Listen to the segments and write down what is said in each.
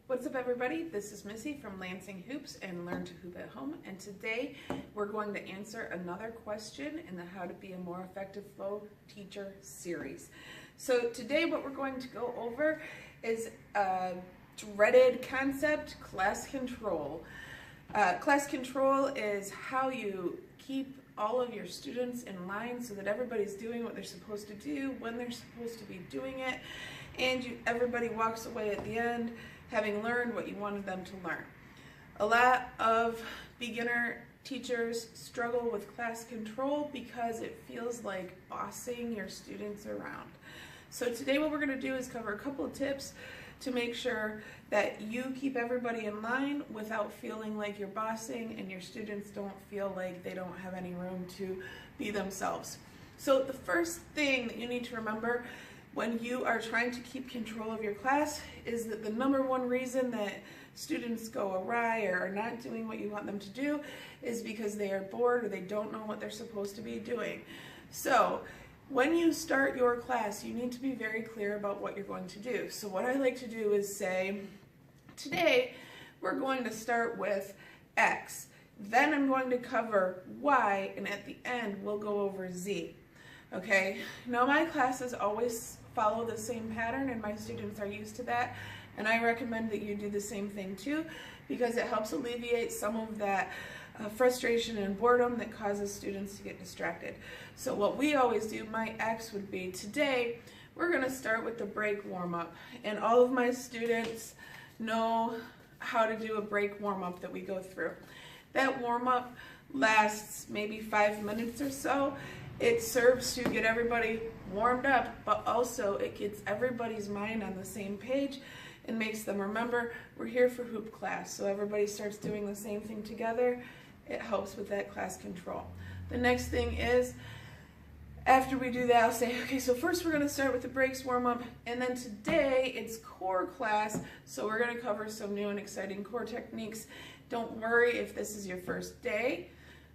What's up, everybody? This is Missy from Lansing Hoops and Learn to Hoop at Home, and today we're going to answer another question in the How to Be a More Effective Flow Teacher series. So today what we're going to go over is a dreaded concept, class control. Class control is how you keep all of your students in line so that everybody's doing what they're supposed to do when they're supposed to be doing it, and everybody walks away at the end having learned what you wanted them to learn. A lot of beginner teachers struggle with class control because it feels like bossing your students around. So today what we're going to do is cover a couple of tips to make sure that you keep everybody in line without feeling like you're bossing and your students don't feel like they don't have any room to be themselves. So the first thing that you need to remember when you are trying to keep control of your class is that the number one reason that students go awry or are not doing what you want them to do is because they are bored or they don't know what they're supposed to be doing. So when you start your class, you need to be very clear about what you're going to do. So what I like to do is say, today we're going to start with X, then I'm going to cover Y, and at the end we'll go over Z. Okay, now my classes always follow the same pattern and my students are used to that, and I recommend that you do the same thing too, because it helps alleviate some of that frustration and boredom that causes students to get distracted. So what we always do, my X would be, today we're going to start with the break warm-up, and all of my students know how to do a break warm-up that we go through. That warm-up lasts maybe 5 minutes or so. It serves to get everybody warmed up, but also it gets everybody's mind on the same page and makes them remember we're here for hoop class. So everybody starts doing the same thing together. It helps with that class control. The next thing is, after we do that, I'll say, okay, so first we're going to start with the breaks warm-up, and then today it's core class, so we're going to cover some new and exciting core techniques. Don't worry if this is your first day.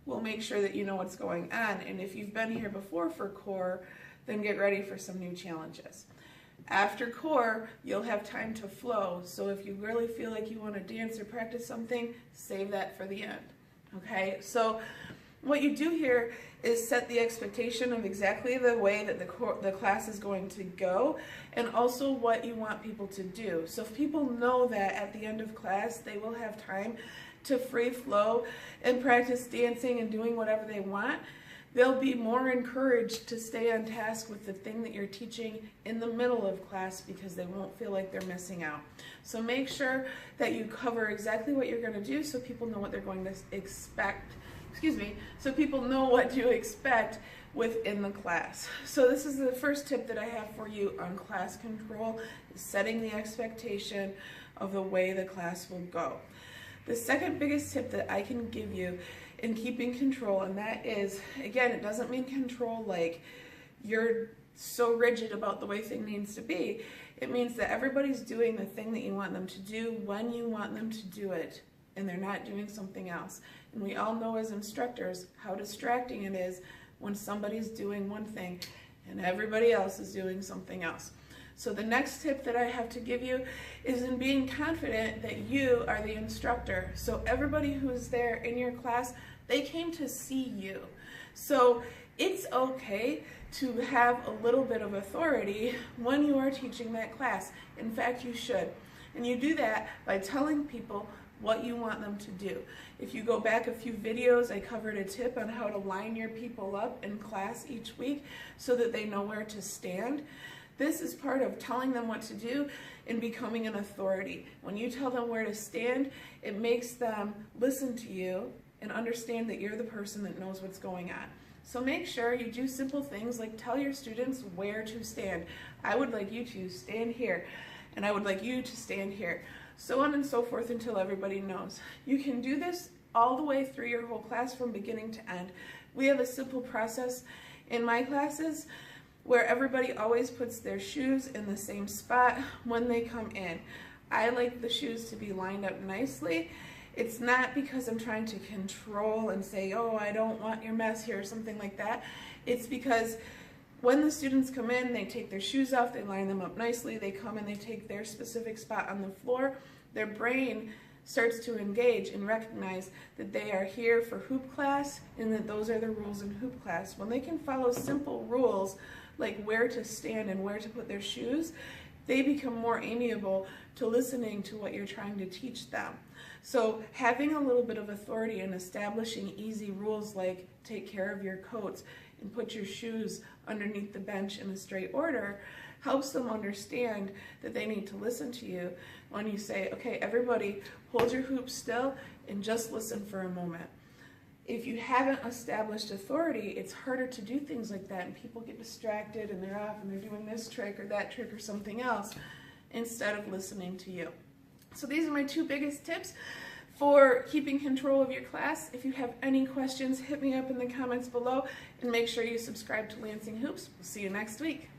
We'll make sure that you know what's going on, and if you've been here before for core, then get ready for some new challenges. After core, you'll have time to flow, so if you really feel like you want to dance or practice something, save that for the end. Okay, so what you do here is set the expectation of exactly the way that the class is going to go, and also what you want people to do. So if people know that at the end of class they will have time to free flow and practice dancing and doing whatever they want, they'll be more encouraged to stay on task with the thing that you're teaching in the middle of class because they won't feel like they're missing out. So make sure that you cover exactly what you're going to do so people know what they're going to expect. So people know what to expect within the class. So this is the first tip that I have for you on class control, is setting the expectation of the way the class will go. The second biggest tip that I can give you in keeping control, and that is, again, it doesn't mean control like you're so rigid about the way things needs to be. It means that everybody's doing the thing that you want them to do when you want them to do it, and they're not doing something else. And we all know as instructors how distracting it is when somebody's doing one thing and everybody else is doing something else. So the next tip that I have to give you is in being confident that you are the instructor. So everybody who's there in your class, they came to see you. So it's okay to have a little bit of authority when you are teaching that class. In fact, you should. And you do that by telling people what you want them to do. If you go back a few videos, I covered a tip on how to line your people up in class each week so that they know where to stand. This is part of telling them what to do and becoming an authority. When you tell them where to stand, it makes them listen to you and understand that you're the person that knows what's going on. So make sure you do simple things like tell your students where to stand. I would like you to stand here, and I would like you to stand here, so on and so forth until everybody knows. You can do this all the way through your whole class from beginning to end. We have a simple process in my classes where everybody always puts their shoes in the same spot when they come in. I like the shoes to be lined up nicely. It's not because I'm trying to control and say, oh, I don't want your mess here or something like that. It's because when the students come in, they take their shoes off, they line them up nicely, they come and they take their specific spot on the floor, their brain starts to engage and recognize that they are here for hoop class and that those are the rules in hoop class. When they can follow simple rules like where to stand and where to put their shoes, they become more amiable to listening to what you're trying to teach them. So having a little bit of authority and establishing easy rules like take care of your coats and put your shoes underneath the bench in a straight order helps them understand that they need to listen to you when you say, okay, everybody hold your hoops still and just listen for a moment. If you haven't established authority, it's harder to do things like that, and people get distracted and they're off and they're doing this trick or that trick or something else instead of listening to you. So these are my 2 biggest tips for keeping control of your class. If you have any questions, hit me up in the comments below and make sure you subscribe to Lansing Hoops. We'll see you next week.